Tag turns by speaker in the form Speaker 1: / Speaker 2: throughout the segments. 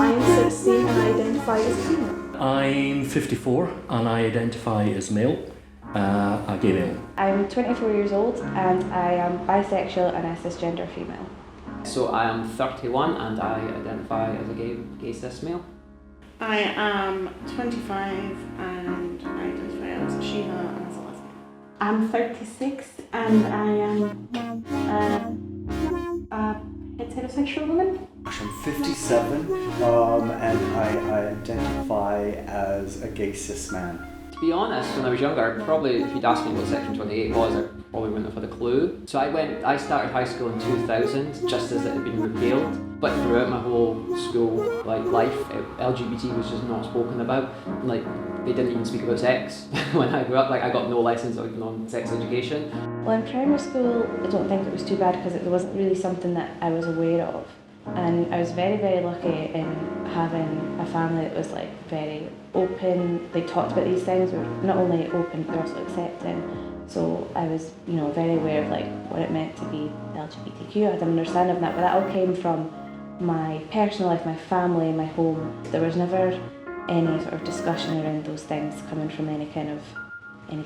Speaker 1: I'm 16 and I identify as female.
Speaker 2: I'm 54 and I identify as male, a gay male.
Speaker 3: I'm 24 years old and I am bisexual and a cisgender female.
Speaker 4: So I am 31 and I identify as a gay cis male.
Speaker 1: I am 25 and I identify as she, her, and as a lesbian.
Speaker 5: I'm 36 and I am a heterosexual woman.
Speaker 6: I'm 57 and I identify as a gay cis man.
Speaker 4: To be honest, when I was younger, probably if you'd asked me what Section 28 was, I probably wouldn't have had a clue. So I started high school in 2000, just as it had been repealed. But throughout my whole school life, LGBT was just not spoken about. Like, they didn't even speak about sex when I grew up. Like, I got no lessons even on sex education.
Speaker 3: Well, in primary school, I don't think it was too bad because it wasn't really something that I was aware of. And I was very, very lucky in having a family that was like very open. They talked about these things. They were not only open, but they're also accepting. So I was, very aware of like what it meant to be LGBTQ. I had an understanding of that, but that all came from my personal life, my family, my home. There was never any sort of discussion around those things coming from any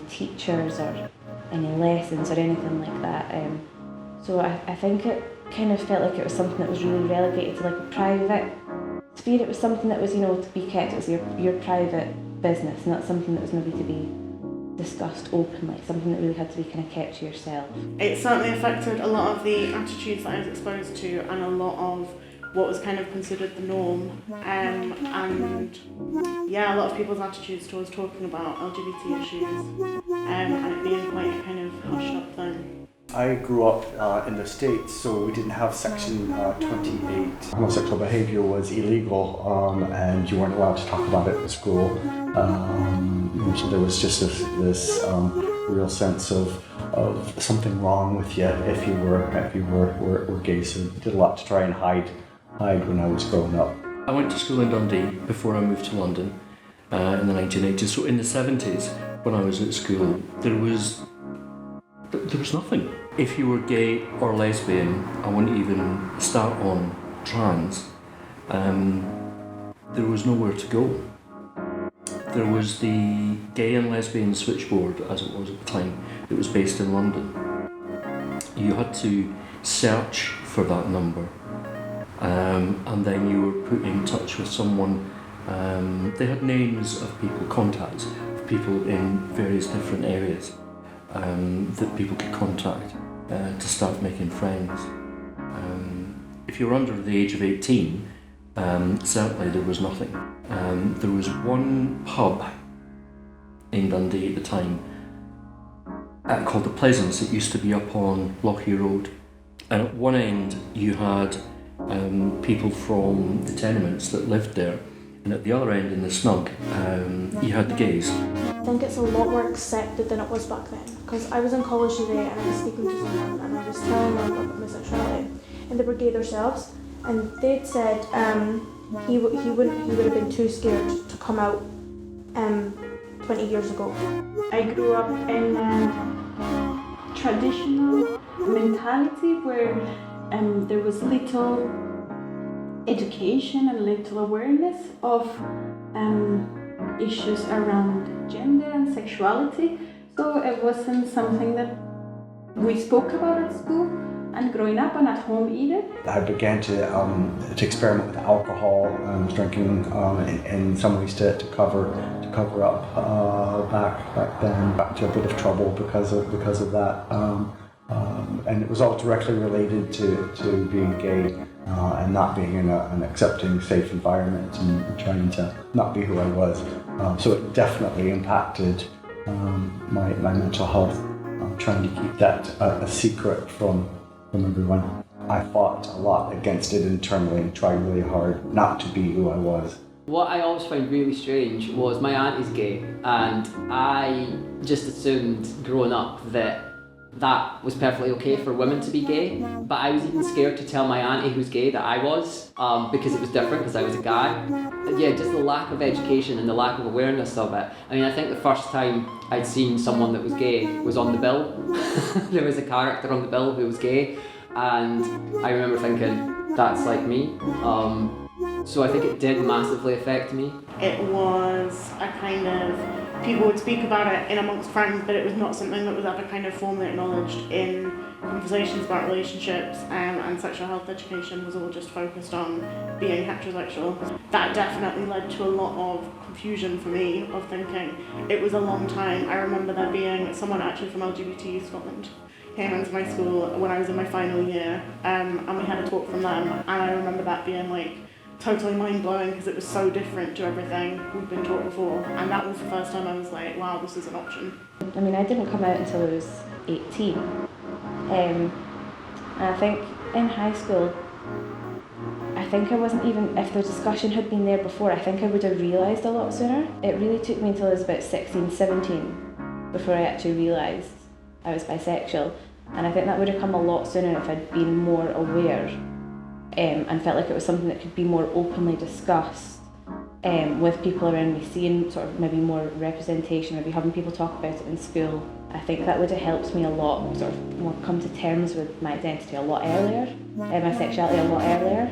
Speaker 3: teachers or any lessons or anything like that. So I think it kind of felt like it was something that was really relegated to like a private sphere. It was something that was, to be kept as your private business, not something that was maybe to be discussed openly, something that really had to be kind of kept to yourself.
Speaker 1: It certainly affected a lot of the attitudes that I was exposed to and a lot of what was kind of considered the norm. And a lot of people's attitudes towards talking about LGBT issues and it being quite a kind of hushed up thing.
Speaker 6: I grew up in the States, so we didn't have Section 28. Homosexual behaviour was illegal and you weren't allowed to talk about it in school. So there was just this real sense of something wrong with you if you were gay. So I did a lot to try and hide when I was growing up.
Speaker 2: I went to school in Dundee before I moved to London in the 1980s. So in the 70s, when I was at school, there was nothing. If you were gay or lesbian, I wouldn't even start on trans, there was nowhere to go. There was the gay and lesbian switchboard, as it was at the time. It was based in London. You had to search for that number, and then you were put in touch with someone. They had names of people, contacts of people in various different areas that people could contact to start making friends. If you were under the age of 18, certainly there was nothing. There was one pub in Dundee at the time called the Pleasance. It used to be up on Lochie Road, and at one end you had people from the tenements that lived there, and at the other end in the snug you had the gays.
Speaker 5: I think it's a lot more accepted than it was back then, because I was in college today and I was speaking to someone and I was telling them about my sexuality, and they were gay themselves, and they'd said he would have been too scared to come out 20 years ago.
Speaker 7: I grew up in a traditional mentality where there was little education and little awareness of issues around gender and sexuality, so it wasn't something that we spoke about at school and growing up and at home either.
Speaker 6: I began to experiment with alcohol and was drinking in some ways to cover up back then. Got into a bit of trouble because of that, and it was all directly related to being gay and not being in an accepting, safe environment and trying to not be who I was. So it definitely impacted my mental health. Trying to keep that a secret from everyone. I fought a lot against it internally and tried really hard not to be who I was.
Speaker 4: What I always found really strange was my aunt is gay, and I just assumed growing up that was perfectly okay for women to be gay, but I was even scared to tell my auntie who's gay that I was, because it was different because I was a guy. Yeah, just the lack of education and the lack of awareness of it. I mean, I think the first time I'd seen someone that was gay was on the bill. There was a character on the bill who was gay, and I remember thinking, that's like me. So I think it did massively affect me.
Speaker 1: It was a kind of, people would speak about it in amongst friends, but it was not something that was ever kind of formally acknowledged in conversations about relationships, and sexual health education was all just focused on being heterosexual. That definitely led to a lot of confusion for me, of thinking it was a long time. I remember there being someone actually from LGBTYS Scotland came into my school when I was in my final year, and we had a talk from them, and I remember that being like totally mind-blowing because it was so different to everything we'd been taught before, and that was the first time I was like, wow, this is an option.
Speaker 3: I mean, I didn't come out until I was 18, and I think in high school, I think I wasn't even, if the discussion had been there before, I think I would have realised a lot sooner. It really took me until I was about 16, 17 before I actually realised I was bisexual, and I think that would have come a lot sooner if I'd been more aware. And felt like it was something that could be more openly discussed with people around me, seeing sort of maybe more representation, maybe having people talk about it in school. I think that would have helped me a lot, sort of more come to terms with my identity a lot earlier, my sexuality a lot earlier.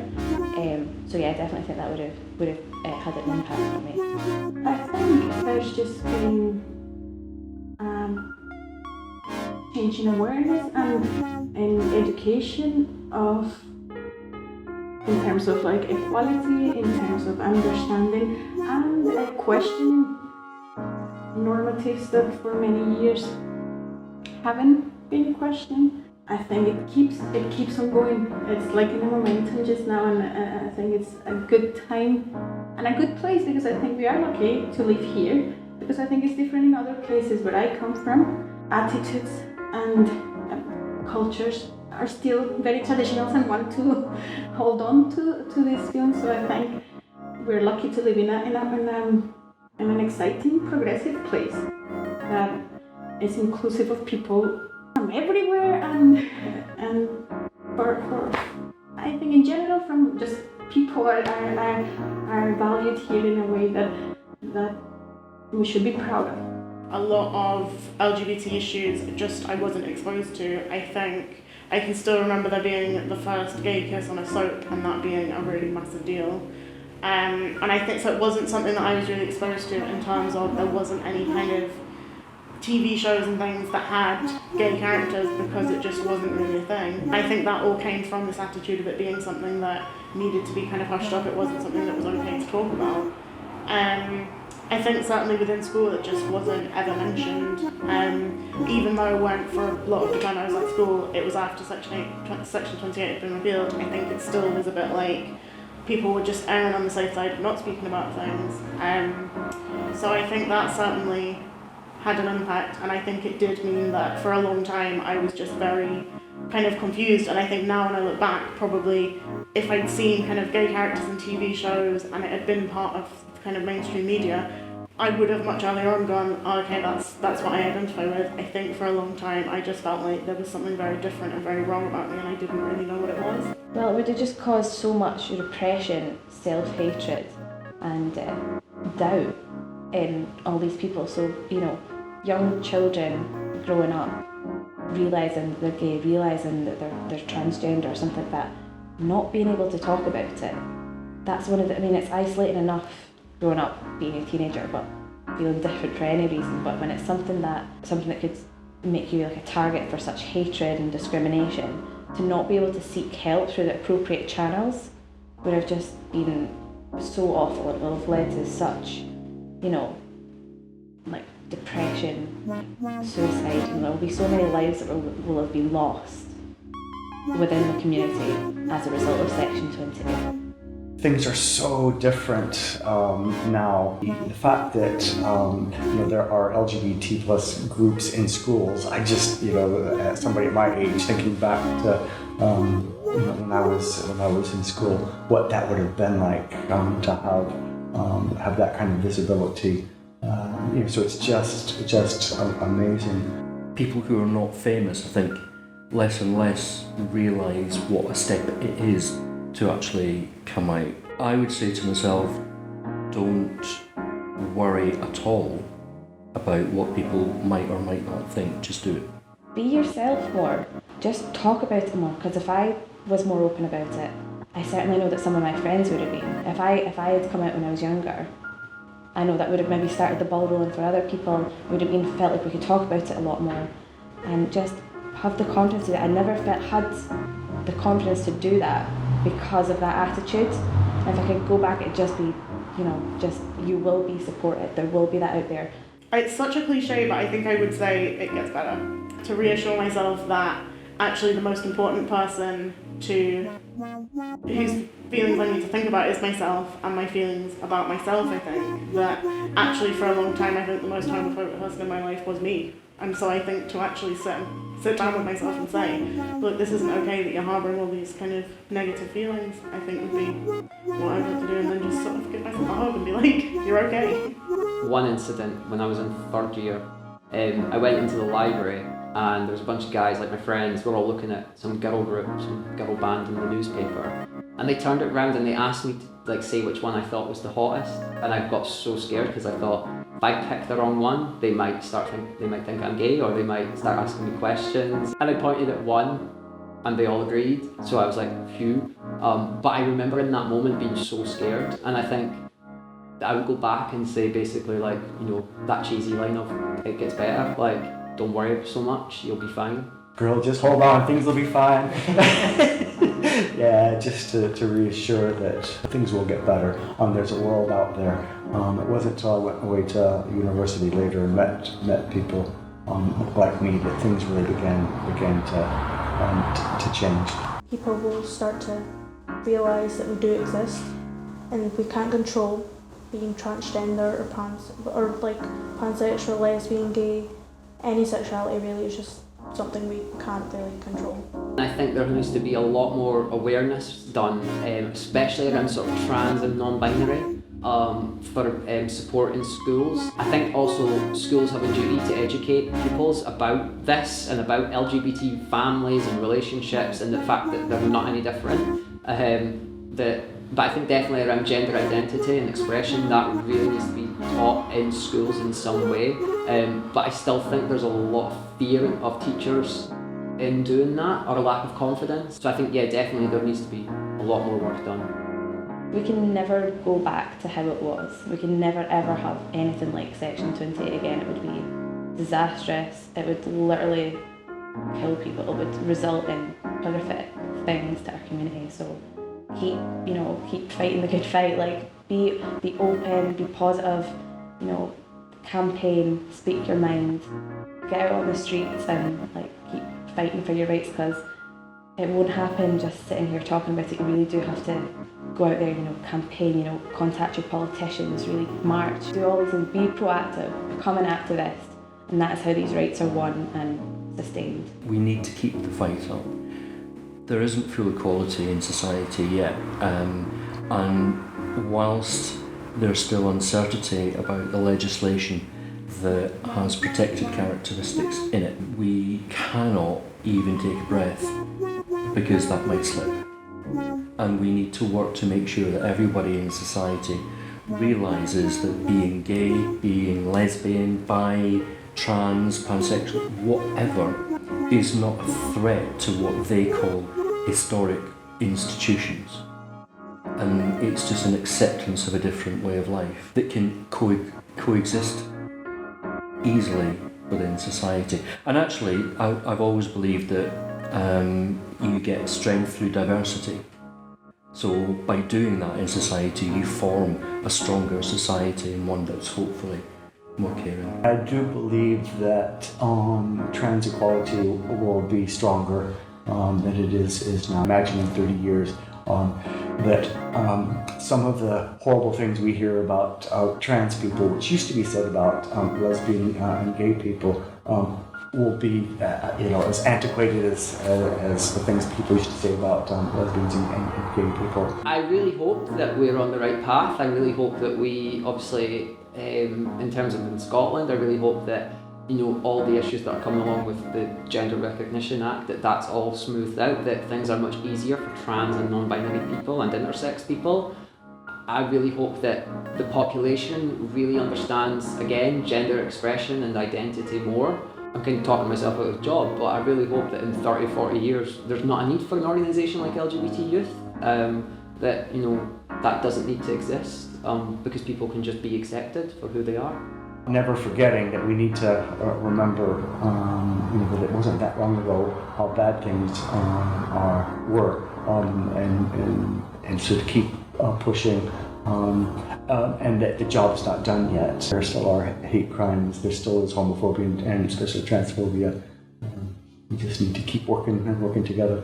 Speaker 3: So yeah, I definitely think that would have had an impact on me.
Speaker 7: I think there's just been change in awareness and in education of, in terms of like equality, in terms of understanding and questioning normatives that for many years haven't been questioned. I think it keeps on going. It's like in a momentum just now, and I think it's a good time and a good place, because I think we are lucky to live here, because I think it's different in other places where I come from. Attitudes and cultures are still very traditional and want to hold on to this film. So I think we're lucky to live in an exciting, progressive place that is inclusive of people from everywhere, and for I think in general, from just people are valued here in a way that we should be proud of.
Speaker 1: A lot of LGBT issues I wasn't exposed to. I think I can still remember there being the first gay kiss on a soap, and that being a really massive deal. And I think so it wasn't something that I was really exposed to, in terms of there wasn't any kind of TV shows and things that had gay characters, because it just wasn't really a thing. I think that all came from this attitude of it being something that needed to be kind of hushed up. It wasn't something that was okay to talk about. I think certainly within school it just wasn't ever mentioned. Even though it weren't for a lot of the time I was at school, it was after Section 28 had been repealed. I think it still was a bit like people were just erring on the safe side of not speaking about things. So I think that certainly had an impact, and I think it did mean that for a long time I was just very kind of confused. And I think now when I look back, probably if I'd seen kind of gay characters in TV shows and it had been part of kind of mainstream media, I would have much earlier on gone, oh, okay, that's what I identify with. I think for a long time I just felt like there was something very different and very wrong about me, and I didn't really know what it was.
Speaker 3: Well, it would have just caused so much repression, self-hatred and doubt in all these people. So, young children growing up, realising they're gay, realising that they're transgender or something like that, not being able to talk about it, that's one of the, it's isolating enough growing up, being a teenager, but feeling different for any reason. But when it's something that could make you like a target for such hatred and discrimination, to not be able to seek help through the appropriate channels would have just been so awful. It will have led to such, like depression, suicide, and there will be so many lives that will have been lost within the community as a result of Section 28.
Speaker 6: Things are so different now. The fact that there are LGBT plus groups in schools, I just, as somebody at my age, thinking back to when I was in school, what that would have been like to have that kind of visibility. So it's just amazing.
Speaker 2: People who are not famous, I think, less and less realise what a step it is to actually come out. I would say to myself, don't worry at all about what people might or might not think, just do it.
Speaker 3: Be yourself more. Just talk about it more, because if I was more open about it, I certainly know that some of my friends would have been. If I had come out when I was younger, I know that would have maybe started the ball rolling for other people. Would have been felt like we could talk about it a lot more, and just have the confidence to do it. I never had the confidence to do that because of that attitude. And if I could go back, it'd just be, just you will be supported. There will be that out there.
Speaker 1: It's such a cliche, but I think I would say it gets better. To reassure myself that actually the most important person whose feelings I need to think about is myself, and my feelings about myself. I think that actually for a long time I think the most homophobic person in my life was me, and so I think to actually sit down with myself and say, look, this isn't okay that you're harbouring all these kind of negative feelings, I think would be what I would have to do, and then just sort of give myself a hug and be like, you're okay.
Speaker 4: One incident when I was in third year, I went into the library and there was a bunch of guys, like my friends, we were all looking at some girl group, some girl band in the newspaper, and they turned it around and they asked me to say which one I thought was the hottest, and I got so scared because I thought if I pick the wrong one, they might think I'm gay, or they might start asking me questions. And I pointed at one and they all agreed, so I was like, phew. But I remember in that moment being so scared, and I think I would go back and say basically like, that cheesy line of it gets better, like don't worry so much, you'll be fine.
Speaker 6: Girl, just hold on, things will be fine. Yeah, just to reassure that things will get better. There's a world out there. It wasn't until I went away to university later and met people like me that things really began to change.
Speaker 5: People will start to realise that we do exist, and we can't control being transgender or pansexual, lesbian, gay. Any sexuality really is just something we can't really control.
Speaker 4: I think there needs to be a lot more awareness done, especially around sort of trans and non-binary, for support in schools. I think also schools have a duty to educate pupils about this and about LGBT families and relationships and the fact that they're not any different. But I think definitely around gender identity and expression, that really needs to be taught in schools in some way. But I still think there's a lot of fear of teachers in doing that, or a lack of confidence. So I think, definitely there needs to be a lot more work done.
Speaker 3: We can never go back to how it was. We can never ever have anything like Section 28 again. It would be disastrous. It would literally kill people. It would result in horrific things to our community. So keep fighting the good fight. Like be open, be positive, campaign, speak your mind, get out on the streets and keep fighting for your rights, because it won't happen just sitting here talking about it. You really do have to go out there, campaign, contact your politicians, really march, do all these things, be proactive, become an activist, and that is how these rights are won and sustained.
Speaker 2: We need to keep the fight up. There isn't full equality in society yet, and whilst there's still uncertainty about the legislation that has protected characteristics in it, we cannot even take a breath because that might slip. And we need to work to make sure that everybody in society realises that being gay, being lesbian, bi, trans, pansexual, whatever, is not a threat to what they call historic institutions. And it's just an acceptance of a different way of life that can coexist easily within society. And actually, I've always believed that you get strength through diversity. So by doing that in society, you form a stronger society, and one that's hopefully more caring.
Speaker 6: I do believe that trans equality will be stronger than it is now. Imagine in 30 years that some of the horrible things we hear about trans people, which used to be said about lesbian and gay people, will be as antiquated as the things people used to say about lesbians and gay people.
Speaker 4: I really hope that we're on the right path. I really hope that we, obviously, in terms of in Scotland, I really hope that all the issues that are coming along with the Gender Recognition Act, that's all smoothed out, that things are much easier for trans and non-binary people and intersex people. I really hope that the population really understands, again, gender expression and identity more. I'm kind of talking myself out of a job, but I really hope that in 30, 40 years, there's not a need for an organisation like LGBT Youth, that doesn't need to exist, because people can just be accepted for who they are.
Speaker 6: Never forgetting that we need to remember, that it wasn't that long ago how bad things were, and so to keep pushing, and that the job's not done yet. There still are hate crimes. There still is homophobia and especially transphobia. We just need to keep working together.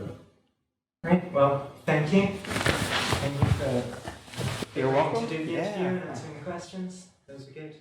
Speaker 8: Great. Well, thank you. Thank you for
Speaker 6: You're welcome.
Speaker 8: to do the interview and answering the questions. Those were good.